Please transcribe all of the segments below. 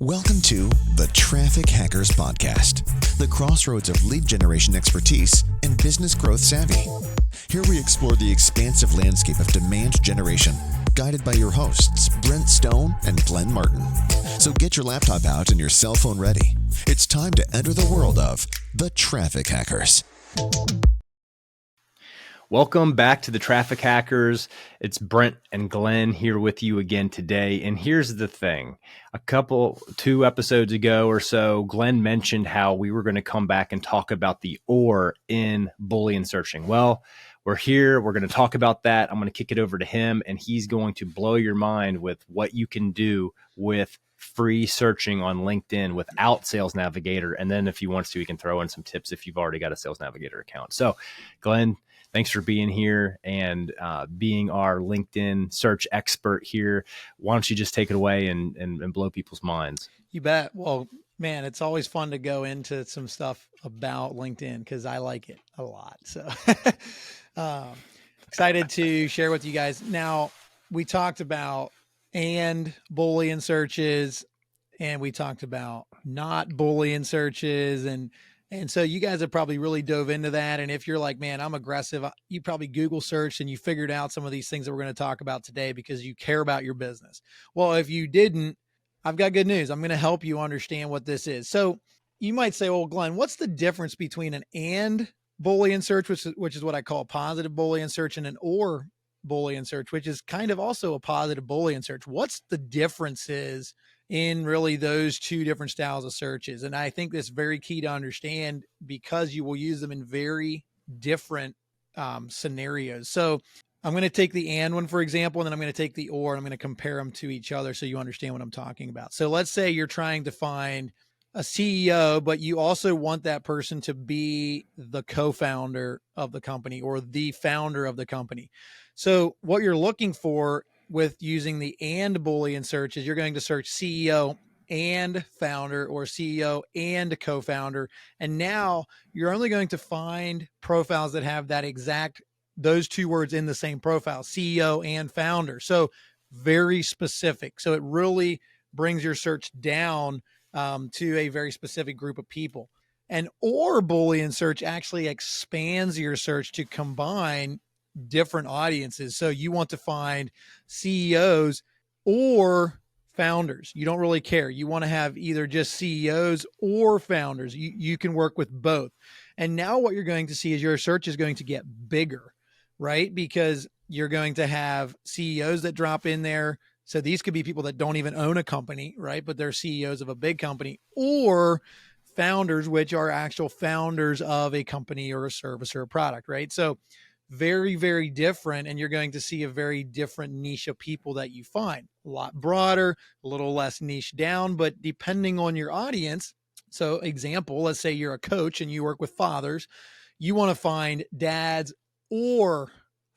Welcome to the Traffic Hackers Podcast, the crossroads of lead generation expertise and business growth savvy. Here we explore the expansive landscape of demand generation, guided by your hosts, Brent Stone and Glenn Martin. So get your laptop out and your cell phone ready. It's time to enter the world of the Traffic Hackers. Welcome back to the Traffic Hackers. It's Brent and Glenn here with you again today. And here's the thing. Two episodes ago or so, Glenn mentioned how we were going to come back and talk about the OR in Boolean searching. Well, we're here. We're going to talk about that. I'm going to kick it over to him, and he's going to blow your mind with what you can do with free searching on LinkedIn without Sales Navigator. And then if he wants to, he can throw in some tips if you've already got a Sales Navigator account. So, Glenn, thanks for being here and being our LinkedIn search expert here. Why don't you just take it away and blow people's minds? You bet. Well, man, it's always fun to go into some stuff about LinkedIn because I like it a lot. So excited to share with you guys. Now, we talked about and Boolean searches, and we talked about not Boolean searches, and so you guys have probably really dove into that. And if you're like, man, I'm aggressive, you probably Google searched and you figured out some of these things that we're going to talk about today because you care about your business. Well, if you didn't, I've got good news. I'm going to help you understand what this is. So you might say, well, Glenn, what's the difference between an and Boolean search, which is what I call a positive Boolean search, and an or Boolean search, which is kind of also a positive Boolean search? What's the differences in really those two different styles of searches? And I think that's very key to understand because you will use them in very different scenarios. So I'm going to take the and one, for example, and then I'm going to take the or, and I'm going to compare them to each other so you understand what I'm talking about. So let's say you're trying to find a CEO, but you also want that person to be the co-founder of the company or the founder of the company. So what you're looking for with using the and Boolean search is you're going to search CEO and founder or CEO and co-founder. And now you're only going to find profiles that have those two words in the same profile, CEO and founder. So very specific. So it really brings your search down to a very specific group of people. And or Boolean search actually expands your search to combine different audiences. So you want to find CEOs or founders. You don't really care. You want to have either just CEOs or founders. You can work with both. And now what you're going to see is your search is going to get bigger, right? Because you're going to have CEOs that drop in there. So these could be people that don't even own a company, right? But they're CEOs of a big company, or founders, which are actual founders of a company or a service or a product, right? So very, very different. And you're going to see a very different niche of people that you find. A lot broader, a little less niche down, but depending on your audience. So example, let's say you're a coach and you work with fathers. You want to find dads or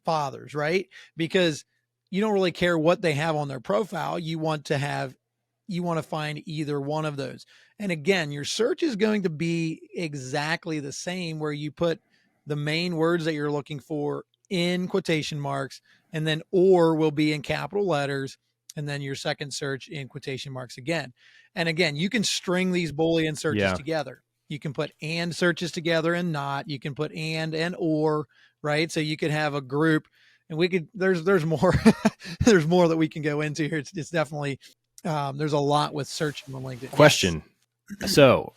fathers, right? Because you don't really care what they have on their profile. You want to find either one of those. And again, your search is going to be exactly the same, where you put the main words that you're looking for in quotation marks, and then or will be in capital letters, and then your second search in quotation marks again. And again, you can string these Boolean searches together. You can put and searches together and not. You can put and or, right? So you could have a group, and there's more, there's more that we can go into here. It's definitely, there's a lot with searching on LinkedIn. Question. Yes. So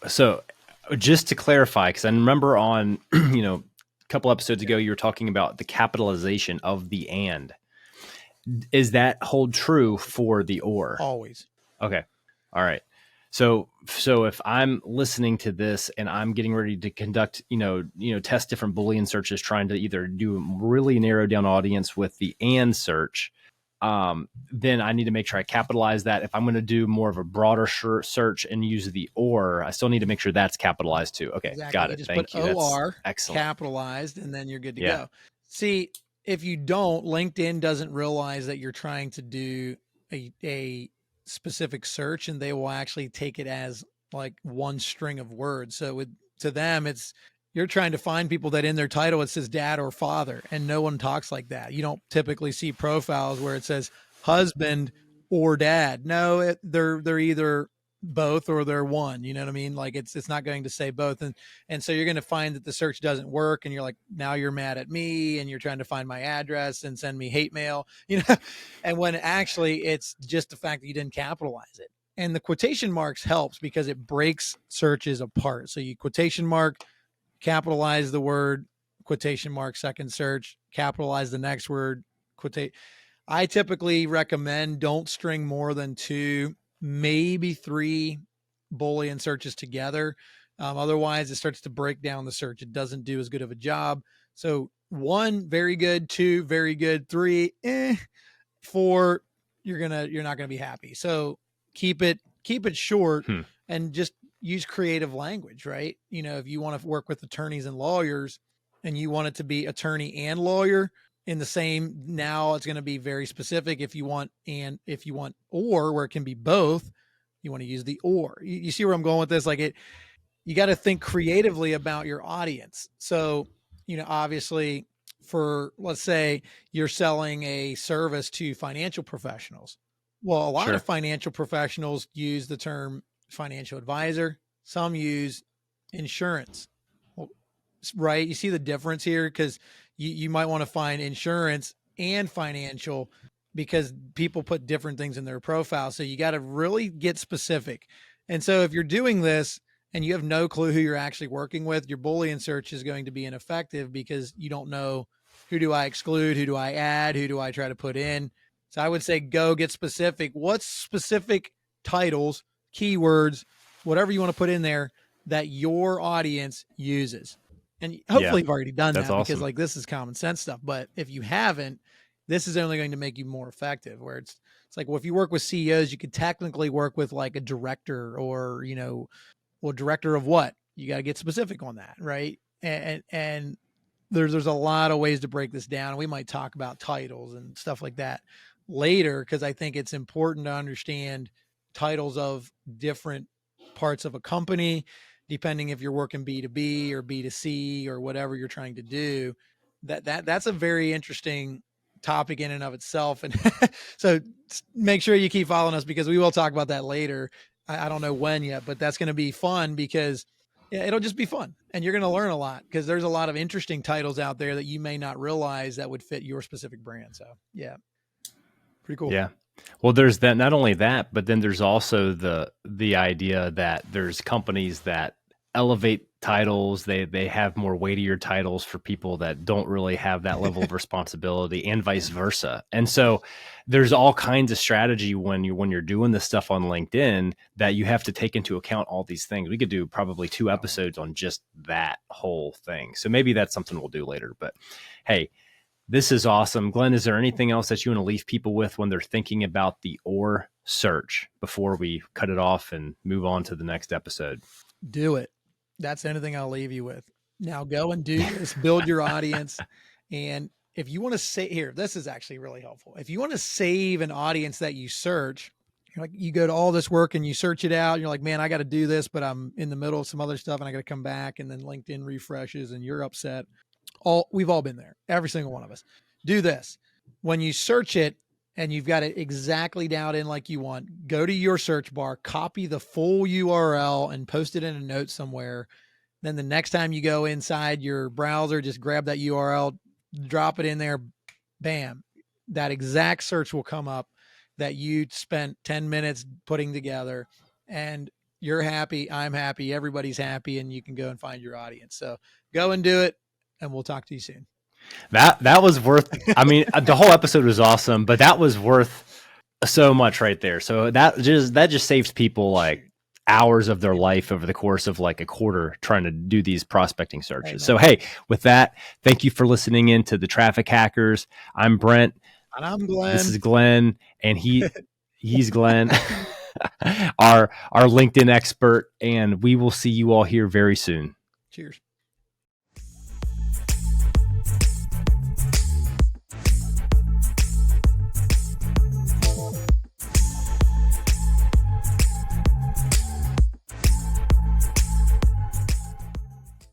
just to clarify, because I remember on, couple episodes ago, you were talking about the capitalization of the and. Is that hold true for the or? Always. Okay. All right. So if I'm listening to this and I'm getting ready to conduct, test different Boolean searches, trying to either do a really narrow down audience with the and search, then I need to make sure I capitalize that. If I'm going to do more of a broader search and use the or, I still need to make sure that's capitalized too. Okay, exactly. Got it. Just Thank you. Put OR excellent. Capitalized, and then you're good to go. See, if you don't, LinkedIn doesn't realize that you're trying to do a specific search, and they will actually take it as like one string of words. So to them, you're trying to find people that in their title, it says dad or father, and no one talks like that. You don't typically see profiles where it says husband or dad. No, they're either both or they're one, you know what I mean? Like it's not going to say both. And so you're going to find that the search doesn't work and you're like, now you're mad at me and you're trying to find my address and send me hate mail, and when actually it's just the fact that you didn't capitalize it. And the quotation marks helps because it breaks searches apart. So you quotation mark, capitalize the word, quotation mark, second search, capitalize the next word, quotate. I typically recommend don't string more than 2, maybe 3 Boolean searches together. Otherwise, it starts to break down the search. It doesn't do as good of a job. So 1, very good. 2, very good. 3, 4, you're not gonna be happy. So keep it short and just use creative language, right? If you want to work with attorneys and lawyers and you want it to be attorney and lawyer in the same, now it's going to be very specific. If you want or, where it can be both, you want to use the or. You see where I'm going with this? Like you got to think creatively about your audience. So, obviously for, let's say you're selling a service to financial professionals. Well, a lot of financial professionals use the term financial advisor. Some use insurance, right? You see the difference here because you might want to find insurance and financial because people put different things in their profile. So you got to really get specific. And so if you're doing this and you have no clue who you're actually working with, your Boolean search is going to be ineffective because you don't know, who do I exclude? Who do I add? Who do I try to put in? So I would say go get specific. What's specific titles, keywords, whatever you want to put in there that your audience uses? And hopefully you've already done that because like this is common sense stuff. But if you haven't, this is only going to make you more effective, where it's like, well, if you work with CEOs, you could technically work with like a director or, well, director of what? You got to get specific on that. Right. And there's a lot of ways to break this down. We might talk about titles and stuff like that later, because I think it's important to understand titles of different parts of a company, depending if you're working B2B or B2C or whatever you're trying to do. That's a very interesting topic in and of itself. And so make sure you keep following us because we will talk about that later. I don't know when yet, but that's going to be fun because it'll just be fun and you're going to learn a lot because there's a lot of interesting titles out there that you may not realize that would fit your specific brand. So yeah, pretty cool. Yeah. Well, there's that, not only that, but then there's also the idea that there's companies that elevate titles. They have more weightier titles for people that don't really have that level of responsibility, and vice versa. And so there's all kinds of strategy when you're doing this stuff on LinkedIn that you have to take into account all these things. We could do probably 2 episodes on just that whole thing. So maybe that's something we'll do later. But hey, this is awesome. Glenn, is there anything else that you want to leave people with when they're thinking about the OR search before we cut it off and move on to the next episode? Do it. That's anything I'll leave you with. Now go and do this, build your audience. And if you want to say here, this is actually really helpful. If you want to save an audience that you search, you go to all this work and you search it out. And you're like, man, I got to do this, but I'm in the middle of some other stuff and I got to come back, and then LinkedIn refreshes and you're upset. We've all been there. Every single one of us. Do this. When you search it and you've got it exactly dialed in like you want, go to your search bar, copy the full URL and post it in a note somewhere. Then the next time you go inside your browser, just grab that URL, drop it in there, bam. That exact search will come up that you spent 10 minutes putting together, and you're happy, I'm happy, everybody's happy, and you can go and find your audience. So go and do it, and we'll talk to you soon. That was worth, I mean, the whole episode was awesome, but that was worth so much right there. So that just saves people like hours of their life over the course of like a quarter trying to do these prospecting searches. Right, so, hey, with that, thank you for listening in to the Traffic Hackers. I'm Brent. And I'm Glenn. This is Glenn, and he's Glenn, our LinkedIn expert, and we will see you all here very soon. Cheers.